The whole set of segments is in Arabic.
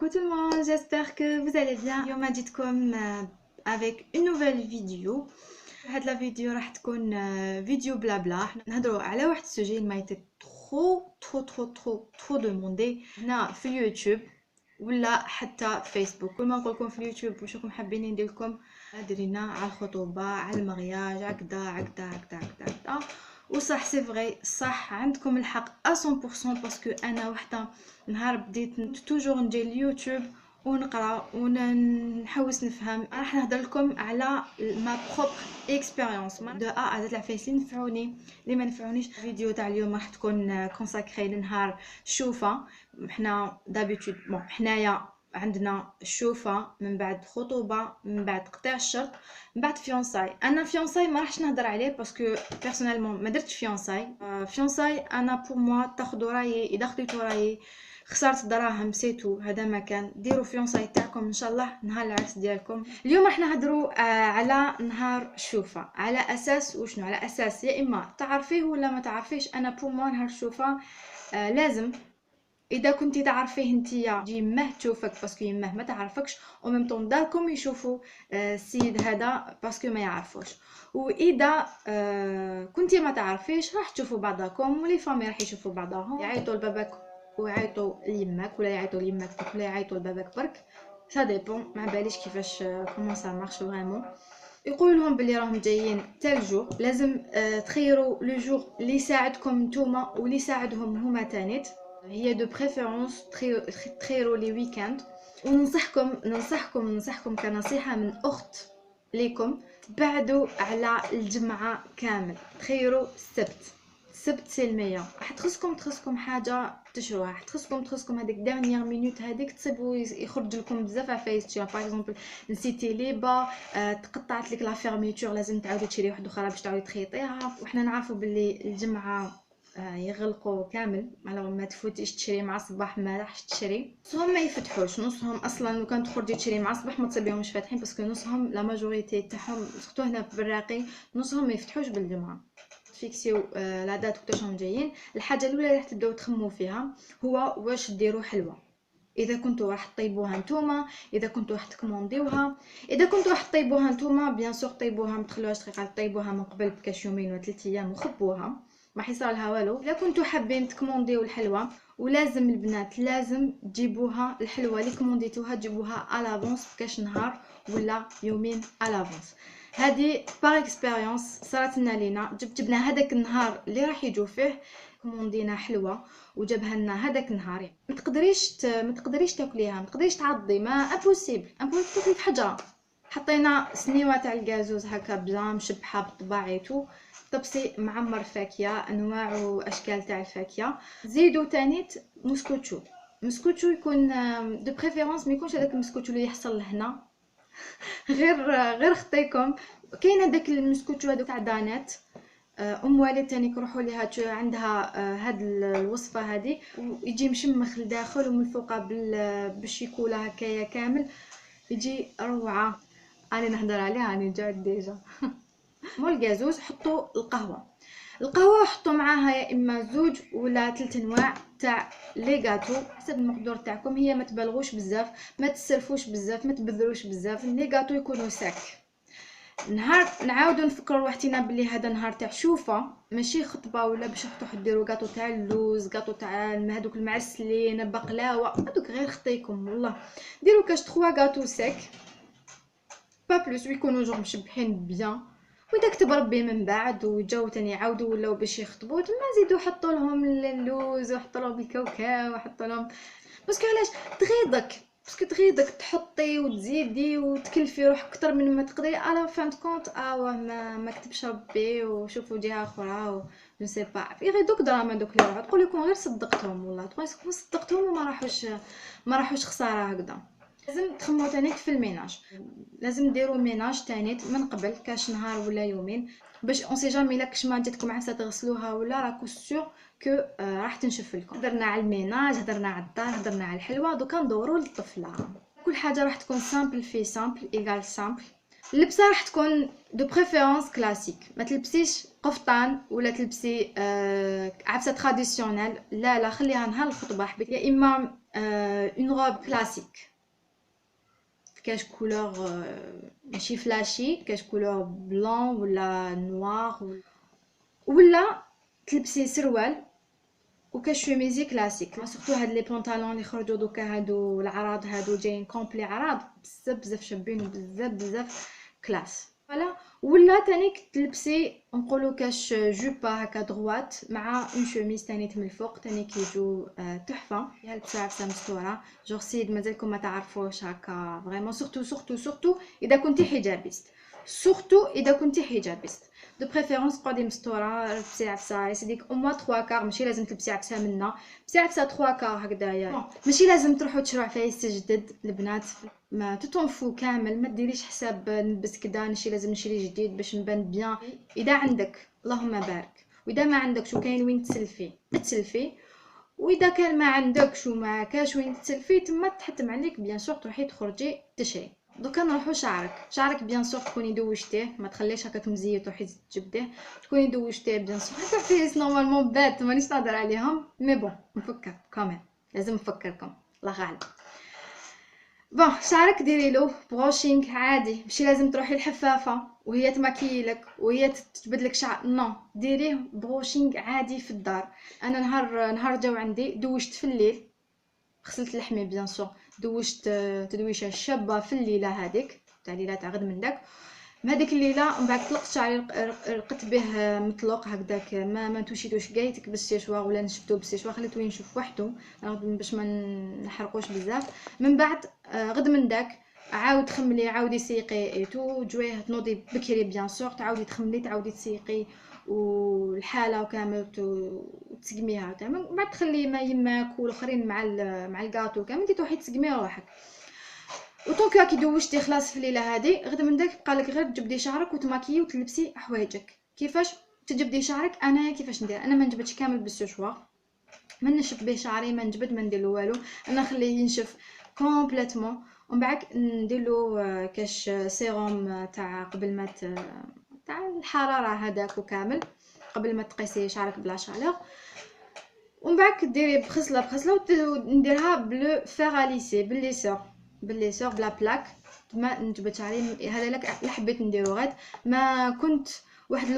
Coucou tout le monde, j'espère que vous allez bien. اليوم جيتكم avec une nouvelle vidéo. هاد لا فيديو راح تكون فيديو بلا بلا. نهضروا على واحد السوجي ما يتي ترو دوموندي هنا في اليوتيوب ولا حتى فيسبوك. كل ما نقول لكم في اليوتيوب واش راكم حابين ندير لكم درينا على الخطوبه على المغياج هكذا وصح سي فري صح عندكم الحق 100% باسكو انا وحده نهار بديت توجور ندير اليوتيوب ونقرا ونحوس نفهم. راح نهضر لكم على ما بروبر اكسبيريونس دو ا ا زد العفايس اللي نفعوني اللي ما نفعونيش. الفيديو تاع اليوم راح تكون كونساكري لنهار الشوفه. حنا دابيتود حنايا عندنا الشوفه، من بعد خطوبه، من بعد قطع الشرط، من بعد فيونساي. انا فيونساي ما راحش نهضر عليه باسكو بيرسونيلمون ما درتش فيونساي. فيونساي انا بور موا تاخذوا رايي، اذا خديتوا رايي خسرت دراهم سيتو، هذا ما كان. ديروا فيونساي تاعكم ان شاء الله نهار العرس ديالكم. اليوم راح نهضروا على نهار الشوفه، على اساس وشنو، على اساس يا اما تعرفيه ولا ما تعرفيش. انا بور موا نهار الشوفه لازم اذا كنتي تعرفيه نتيا جي يماه تشوفك باسكو يماه ما تعرفكش، وميم طون داركم يشوفوا السيد هذا باسكو ما يعرفوش. واذا كنتي ما تعرفيش راح تشوفوا بعضكم ولي فامي راح يشوفوا بعضهم، يعيطوا لباباك ويعيطوا ليماك ولا يعيطوا ليماك ولا يعيطوا لباباك برك. سا ديبون، ما باليش كيفاش كومون سا مارش فريمون. يقول لهم بلي راهم جايين تال جور، لازم تخيروا لو جور اللي يساعدكم نتوما واللي يساعدهم هما تانيت. هي دو بريفيرونس تخيروا لي ويكاند. وننصحكم كنصيحه من اخت ليكم، بعدوا على الجمعه كامل، تخيروا السبت سي المية. راح تخصكم حاجه تشروها، راح تخصكم هذيك دانيير مينوت هذيك تصيبوا يخرج لكم بزاف عفايس تشري. باغ اكزومبل نسيتي ليبا، تقطعت لك لا فيرميتور، لازم تعاودي تشري واحده اخرى باش تعاودي تخيطيها. وحنا نعرفوا باللي الجمعه يغلقوا كامل، ما تفوتيش تشري مع الصباح، ما راحش تشري. نصهم ما يفتحوش، نصهم اصلا لو كان تخرجي تشري مع الصباح ما تصيبيهمش فاتحين باسكو نصهم لا ماجوريتي تاعهم سورتو هنا في البراقي نصهم ما يفتحوش بالجمعه. فيكسيو لا دات وقتاشهم جايين. الحاجه الاولى اللي راح تبداو تخمموا فيها هو واش ديروا حلوه. اذا كنتوا راح تطيبوها نتوما، اذا كنتوا راح تكومونديوها، اذا كنتوا راح تطيبوها نتوما بيان سور طيبوها، ما تخلوهاش دقيقه، طيبوها من قبل بكاش يومين ولا 3 ايام وخبوها، ما حيصير لها والو. الا كنتوا حابين تكومونديو الحلوه، ولازم البنات لازم تجيبوها الحلوه اللي كومونديتوها تجيبوها على لافونس بكاش نهار ولا يومين على لافونس. هذه باغ اكسبيريونس صارت لنا لينا. جبنا هذاك النهار اللي راح يجوا فيه كوموندينا حلوه وجابها لنا هذاك النهار. ما تقدريش تاكليها، ما تقدريش تعضي، ما امبوسيبل تاكلي في حجره. حطينا سنيوه تاع الغازوز هكا بزاف مشبحه بالطباعيتو، طبسي معمر فاكهه، انواع واشكال تاع الفاكهه. زيدوا تانيت مسكوتشو يكون دو بريفيرونس ما يكونش هذاك المسكوتشو اللي يحصل لهنا غير خطيكم. كاين هذاك المسكوتشو هذوك تاع دانات، ام والد تاني كروحوا ليها عندها هاد الوصفه هذه، ويجي مشمخ لداخل ومن فوق بالشيكولا هكايا كامل، يجي روعه. انا نهضر عليها راني جات ديجا. مول الغازوز حطوا القهوه حطوا معاها يا اما 2 ولا 3 انواع تاع لي غاتو حسب المقدور تاعكم. هي ما تبالغوش بزاف، ما تسرفوش بزاف، ما تبذروش بزاف، لي غاتو يكونوا ساك. نهار نعاودو نفكروا روحتنا بلي هذا نهار تاع شوفه ماشي خطبه ولا باش تروحوا ديروا غاتو تاع اللوز، غاتو تاع هذوك المعسلين، بقلاوه، هذوك غير خطيكم والله. ديروا كاش 3 غاتو ساك با بلوس، ويكونوا جور مشبحين بيان. واذا كتب ربي من بعد وجاو تاني يعاودوا ولاو باش يخطبوا تما زيدوا حطوا لهم اللوز وحطوا لهم الكاوكاو وحطوا لهم، باسكو علاش تغيضك تحطي وتزيدي وتكلفي روحك اكثر من ما تقدري. على فان كونت ما كتبش ربي وشوفوا جهه اخرى و جو سي با يغيدوك دراما دوك اللي راحوا تقول لكم غير صدقتهم والله، تقول صدقتهم وما راحوش خساره هكذا. لازم تخمو تانيت في الميناج، لازم ديروا ميناج تانيت من قبل كاش نهار ولا يومين باش اون سي جامي لا كش ما جاتكم عفسه تغسلوها ولا راكو سور كو راح تنشف لكم. هضرنا على الميناج، هضرنا على الدار، هضرنا على الحلوه، دوكا ندوروا للطفله. كل حاجه راح تكون سامبل في سامبل ايغال سامبل. اللبسه راح تكون دو بريفيرونس كلاسيك، ما تلبسيش قفطان ولا تلبسي عفسه تراديسيونيل، لا خليها نهار الخطبه حبيت. يا اما اون روب كلاسيك كاش كولور ماشي فلاشي، كاش كولور بلون ولا نوار، ولا تلبسي سروال وكاش شوميزي كلاسيك. سورتو هاد لي بونطالون اللي خرجوا دوكا، هادو العراض هادو جايين كومبلي عراض، بزاف بزاف شابين وبزاف بزاف كلاس. فوالا. ولا تانيك تلبسي نقولوا كاش جوبا هكا دغوات مع اون شوميز تاني من الفوق، تاني كيجو تحفه. فيها البساعه مستوره، جوغ سيد مازالكم ما تعرفوش هكا فريمون. سورتو اذا كنتي حجابيست، سورتو اذا كنتي حجابيست دو بريفيرونس قعدي مستوره، لبسي عفسه يسديك او موا 3 كار، ماشي لازم تلبسي عفسه منا، لبسي عفسه 3 كار هكذايا. ماشي لازم تروحوا تشروا عفايس جدد البنات، ما تطنفوا كامل، ما ديريش حساب نلبس كدا نشي لازم نشري جديد باش نبان بيان. اذا عندك اللهم بارك، واذا ما عندكش وكاين وين تسلفي تسلفي، واذا كان ما عندكش وما كاش وين تسلفي تما تحتم عليك بيان سور تروحي تخرجي تشري. دوكا نروحو شعرك بيان سور تكوني دوشتيه، ما تخليش هكاك مزيت تروحي تجبديه، تكوني دوشتيه بيان سور. هكا فيس نورمالمون بات مانيش نهضر عليهم، مي بون نفكر كمان، لازم نفكركم الله غالب. بون شعرك ديري له بروشينغ عادي، ماشي لازم تروحي الحفافه وهي تماكيلك وهي تجبدلك شعر، نو ديريه بروشينغ عادي في الدار. انا نهار جاو عندي دوشت في الليل، غسلت لحمي بيان سور، دوشت تدويشه شابه في الليله هذيك تاع ليله تاع غد من داك. هذيك الليله من بعد طلقت شعري، رقت به مطلوق هكذاك، ما نتوشيتوش كايتك بالسيشوار ولا نشفتو بالسيشوار، خليته ينشف وحده باش ما نحرقوش بزاف. من بعد غد من داك عاود تخملي، عاودي سيقي ايتو جويه، تنوضي بكري بيان سور، تعاودي تخملي، تعاودي تسيقي والحاله وكامل وتسقميها كامل. من بعد تخلي ما يماك والاخرين مع الكاطو كامل، انت تروحي تسقمي روحك. وطونكا كي دوشتي خلاص في الليله هذه، غدا من داك بقالك غير تجبدي شعرك وتماكيي وتلبسي حوايجك. كيفاش تجبدي شعرك؟ انا كيفاش ندير، انا ما نجبدش كامل بالسوشوار، ما نشف به شعري، ما نجبد، ما ندير والو، انا نخليه ينشف كومبليتوم، ومن بعد ندير له كاش سيروم تاع قبل ما تاع الحراره هذاك وكامل، قبل ما تقيسي شعرك بلا شالور. ومن بعد ديري بخصله ونديرها بلو فير ليسي بالليسور بلا بلاك. ما نجبد شعري هذا لك حبيت نديرو غاد، ما كنت واحد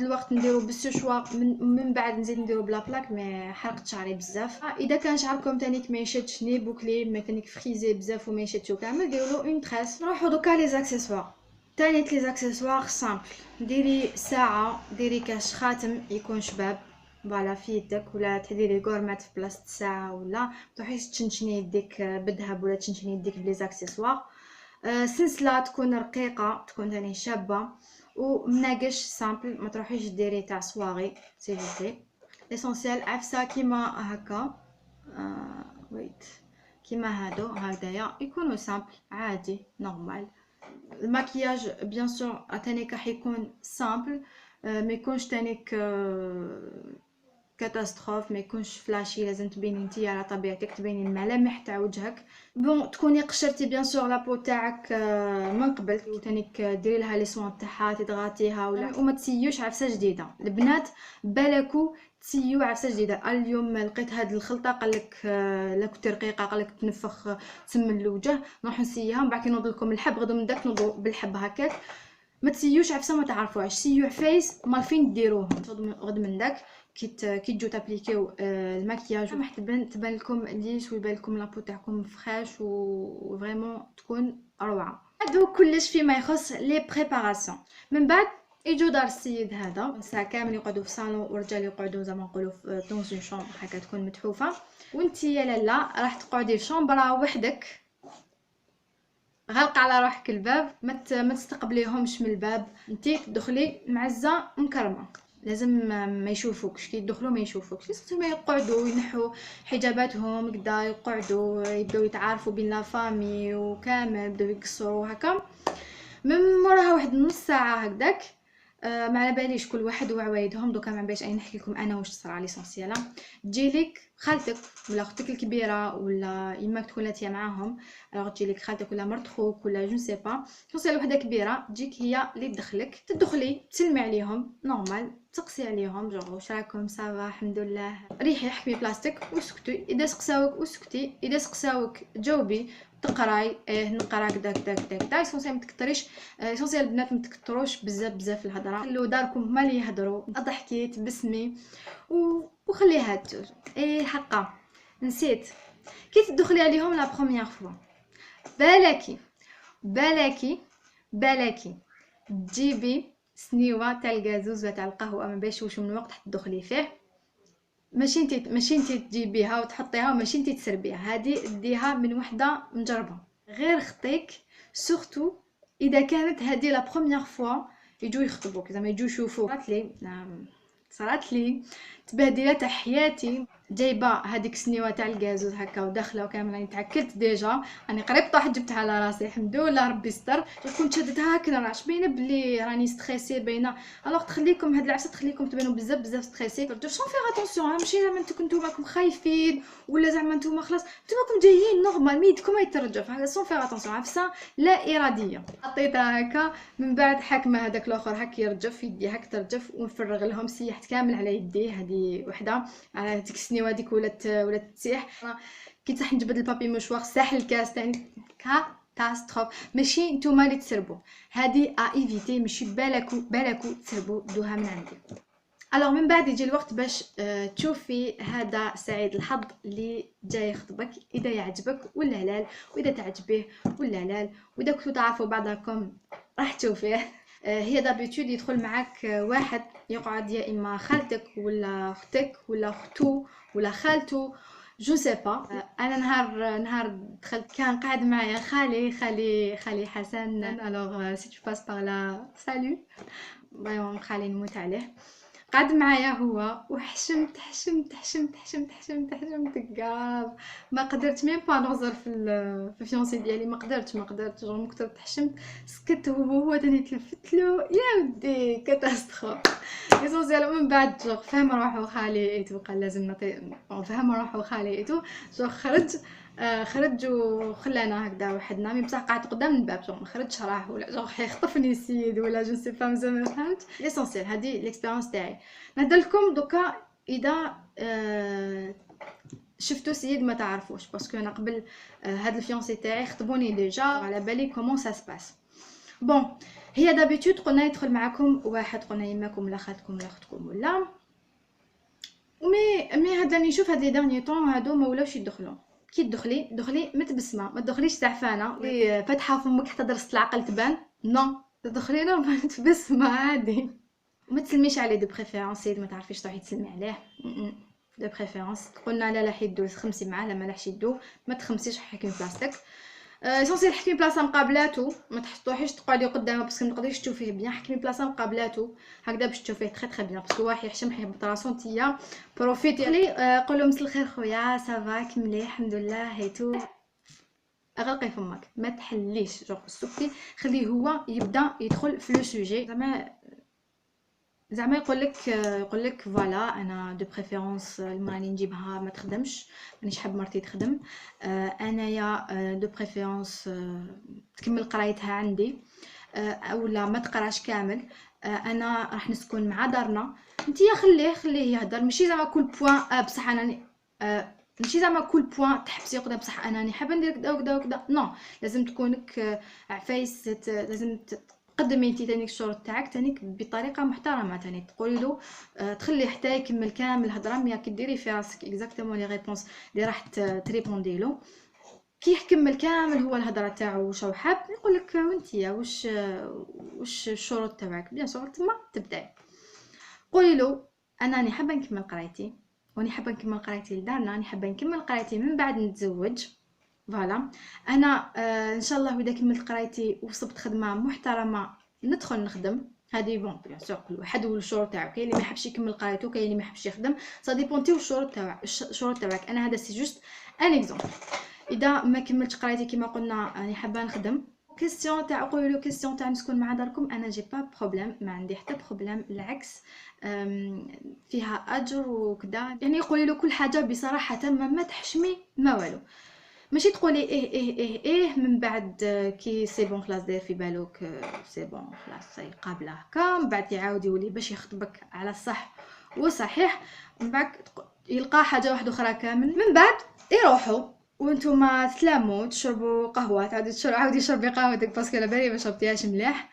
الوقت نديرو بالسوشوار، من بعد نزيد نديرو بلا بلاك، مي حرقت شعري بزاف. اذا كان شعركم تانيك ما يشدش ني بوكلي، ما تانيك فريزي بزاف وما يشدش كامل، ديروا له اون تريس. نروحو دوكا لي زاكسيسوار تاني. لي زاكسيسوار سامبل، ديري ساعه، ديري كاش خاتم يكون شباب فوالا في يدك، ولا تديري غورمات في بلاصه الساعه، ولا تروحي تشنشني يديك بالذهب، ولا تشنشني يديك بلي زاكسيسوار. سلسله تكون رقيقه، تكون ثاني شابه ومناقش سامبل، ما تروحيش ديري تاع صواغي سيفيتي. ليسونسيال عفسه كيما هكا، ويت كيما هادو هكذايا يكونوا سامبل عادي نورمال. الماكياج بيان سور تانيك راح يكون سامبل، ما يكونش تانيك كاتاستروف، ما يكونش فلاشي، لازم تبيني انتي على طبيعتك، تبيني الملامح تاع وجهك. بون تكوني قشرتي بيان سور لابو تاعك من قبل، وتانيك ديري لها لي سوان تاعها، تضغطيها وما تسيوش عفسه جديده. البنات بالكو تسيو عفسه جديده. اليوم لقيت هاد الخلطه قالك لا كنت رقيقه، قالك تنفخ تسمن الوجه، نروح نسيها. من بعد كي نوض لكم الحب غدو من داك نوضو بالحب هكاك. ما تسيوش عفسه ما تعرفوهاش، سيو عفايس مال فين ديروهم. غد من داك كي تجو تابليكيو الماكياج راح تبان لكم ليش، ويبان لكم لابو تاعكم فريش وفريمون تكون روعه. هادو كلش فيما يخص لي بريباراسيون. من بعد يجو دار السيد هذا ساعه كامل يقعدوا في الصالون، ورجال يقعدوا زعما نقولوا في دون اون شومبر هكا تكون متحوفه، وانتي يا لاله راح تقعدي في شومبره وحدك، غلق على روحك الباب، ما تستقبليهمش من الباب، انتي تدخلي معزه مكرمه، لازم ما يشوفوكش كي يدخلوا، ما يشوفوكش. لازم يقعدوا ينحوا حجاباتهم كدا، يقعدوا يبداو يتعارفوا بين لا فامي وكامل، يبداو يقصروا هكا. من موراها واحد نص ساعه هكذاك، ما على باليش كل واحد وعوايدهم. دوكا ما باش اي نحكي لكم انا واش صرا ليسونسيال، تجيلك خالتك ولا اختك الكبيره ولا يماك تكون لاتيه معاهم، الوغ تجي لك خالتك ولا مرت خوك ولا جو سي با، توصل وحده كبيره تجيك هي اللي تدخلك، تدخلي تسلمي عليهم نورمال، تسقسي عليهم جوغ واش راكم صافا الحمد لله، ريحي حكمي بلاصتك وسكتي، اذا سقساوك وسكتي، اذا سقساوك جاوبي تقراي نقرا كدا كدا كدا كدا. اسونسيال ما تكثريش، اسونسيال البنات ما تكثروش بزاف الهضره، خلو داركم هما اللي يهضروا، اضحكي تبسمي وخليها تجوج. ايه حقا نسيت، كي تدخلي عليهم لا بروميير فوا بالاكي تجيبي سنيوه تاع الكازوز ولا تاع القهوه ما بيشوش من وقت تدخلي فيه، ماشي انتي تجيبيها وتحطيها وماشي انتي تسربيها، هذه ديها من وحده مجربه غير خطيك، سورتو اذا كانت هذه لا بروميير فوا يجوا يخطبوك زعما يجوا يشوفوك. صرات لي تبهديله تاع حياتي، جايبه هذيك السنيوه تاع الكازوز هكا وداخله وكامل، راني تعكلت ديجا، راني قريب طاحت جبتها على راسي الحمد لله ربي ستر، كنت شدتها هكا راش باينه بلي راني ستريسي باينه، الوغ تخليكم هاد العفسه تخليكم تبانوا بزاف ستريسي. شون فيغ اتونسيون، ماشي زعما نتوما راكم خايفين ولا زعما نتوما خلاص نتوما راكم جايين نورمال ميدكم يترجف، هذا سون فيغ اتونسيون، عفسه لا اراديه. حطيتها هكا من بعد حاكمه هذاك الاخر هكا يرجف يدي هكا ترجف، ونفرغ لهم سيحت كامل على يديه، هذه وحده على هذيك السنيوه هذيك ولات تسيح، كي تصح نجبد البابي مشواغ ساح الكاس تاعي كاتاستروف، ماشي نتوما اللي تسربوا، هذه ايفيتي، ماشي بالكو تسربوا دوها من عندي. الوغ من بعد يجي الوقت باش تشوفي هذا سعيد الحظ اللي جاي يخطبك، اذا يعجبك ولا لا، واذا تعجبيه ولا لا، واذا كنتو تعرفوا بعضكم راح تشوفيه. هي دابيتود يدخل معاك واحد يقعد يا اما خالتك ولا اختك ولا اختو ولا خالتو جو سي با. انا نهار دخلت كان قاعد معايا خالي حسن، الوغ سي تو باس بار لا سالو فريمون خالي نموت عليه، قعد معايا هو وحشمت كاع ما قدرت ميم با نهزر في الفيونسي ديالي، ما قدرت جو من كثر تحشمت سكت، هو تاني تلفت له يا ودي كاتاستروف. اسونسيال من بعد جو فهم روحو خالي ايتو قال لازم نعطي، فهم روحو خالي ايتو جو خرج وخلانا هكذا وحدنا، مي بصح قعدت قدام الباب جو ما خرجش راه ولا جو يخطفني السيد ولا جو سي با مزال ما فهمت. ليسونسيال هذه ليكسبيريونس تاعي نهضر لكم دوكا. اذا شفتوا سيد ما تعرفوش باسكو انا قبل هاد الفيونسي تاعي خطبوني ديجا على بالي كومون سا سباس. بون هي دابيتود قلنا يدخل معكم واحد، قلنا يماكم ولا خالتكم ولا اختكم ولا مي هاد راني نشوف هاد لي دانيي طون هادو ما ولاوش يدخلوا. كي دخلي متبسمه، ما تدخليش زعفانه فاتحه فمك حتى درست العقل تبان، نو تدخلي نورمال متبسمه عادي، وما تسلميش عليه دو بريفيرونس، سيد ما تعرفيش تروحي تسلمي عليه دو بريفيرونس، قلنا لا حيدو تخمسي معاه، لا ما لاش يدو ما تخمسيش حكمي بلاصتك. اسونسيال حكمي بلاصه مقابلاتو، ما تحطوحيش تقعدي قدامه باسكو ما تقدريش تشوفيه بيان، حكمي بلاصه مقابلاتو هكذا باش تشوفيه تري بيان، باسكو واحد يحشم حيهبط راسو نتيا بروفيتي. قولوا مسا الخير خويا صافا كملي الحمد لله هيتو، اغلقي فمك ما تحليش جو سكتي، خليه هو يبدا يدخل في لو سوجي، زعما يقول لك فوالا انا دو بريفيرونس المراني نجيبها ما تخدمش، مانيش حاب مرتي تخدم، انايا دو بريفيرونس تكمل قرايتها عندي اولا ما تقراش كامل، انا راح نسكن مع دارنا، نتيا خليه يهضر، ماشي زعما كل بوين بصح انا ماشي زعما كل بوين تحبسي قدام بصح انني حابه ندير كدا وكدا وكدا، نو لازم تكونك عفايس، لازم قدمي انتي تانيك الشروط تاعك تانيك بطريقه محترمه، تاني تقولي له تخلي حتى يكمل كامل الهضره، مي كي ديري في راسك اكزاكتومون لي ريبونس اللي راح تريبوندي له، كي يكمل كامل هو الهضره تاعو واش هو حاب يقول لك وانتيا واش الشروط تاعك، بيان سور تما تبداي قولي له انا راني حابه نكمل قرايتي، وني حابه نكمل قرايتي لدارنا، راني حابه نكمل قرايتي من بعد نتزوج، فوالا انا ان شاء الله اذا كملت قرايتي وصبت خدمه محترمه ندخل نخدم، هذه بون بيان سور كل واحد والشروط تاعو، كاين اللي ما يحبش يكمل قرايته، كاين اللي ما يحبش يخدم، سا ديبونتي الشروط تاعك، انا هذا سي جوست ان اكزومبل. اذا ما كملتش قرايتي كما قلنا راني حابه نخدم، كيستيون تاع قولوا له كيستيون تاع نسكن مع داركم، انا جي با بروبليم، ما عندي حتى بروبليم، العكس فيها اجر وكذا. يعني قولي له كل حاجه بصراحه تامه، ما تحشمي ما والو، ماشي تقولي ايه من بعد كي سي بون خلاص داير في بالك سي بون خلاص قابله هكا، من بعد يعاود يولي باش يخطبك على الصح وصحيح، من بعد يلقى حاجه واحده اخرى كامل، من بعد يروحوا وانتوما تتلاموا تشربوا قهوه، عاودي شربي قهوتك باسكو على بالي ما شربتيهاش مليح.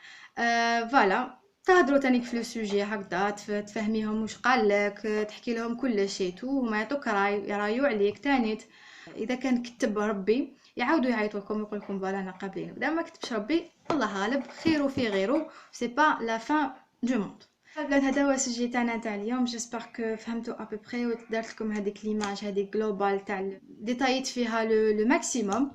فوالا تهضروا تانيك في لو سوجي هكذا، تفهميهم واش قالك، تحكي لهم كل شيء، تو هما يعطوك راي، يرايو عليك تانيت. اذا كان كتب ربي يعاودوا يعيطوا لكم يقول لكم فوالا انا قابلين، اذا ما كتبش ربي الله غالب، خير في غيره، سي با لا فان دو موند. البنات هذا هو السوجي تاعنا تاع اليوم، جيسبر كو فهمتوا ابوبري ودرت لكم هذيك ليماج هذيك جلوبال تاع ديتايت فيها لو ماكسيموم.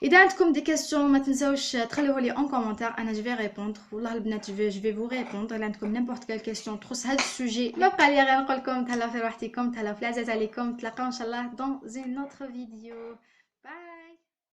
اذا عندكم دي كيسيون ما تنساوش تخلوه لي اون كومونتير، انا جو في ريبوندر والله البنات، جو في فو ريبوندر. الا عندكم نيمبورط كال كيسيون تخص هذا السوجي، ما بقى لي غير نقول لكم تهلاو في روحتكم، تهلاو في العزاز عليكم، نتلاقاو ان شاء الله دون زين اوتر فيديو.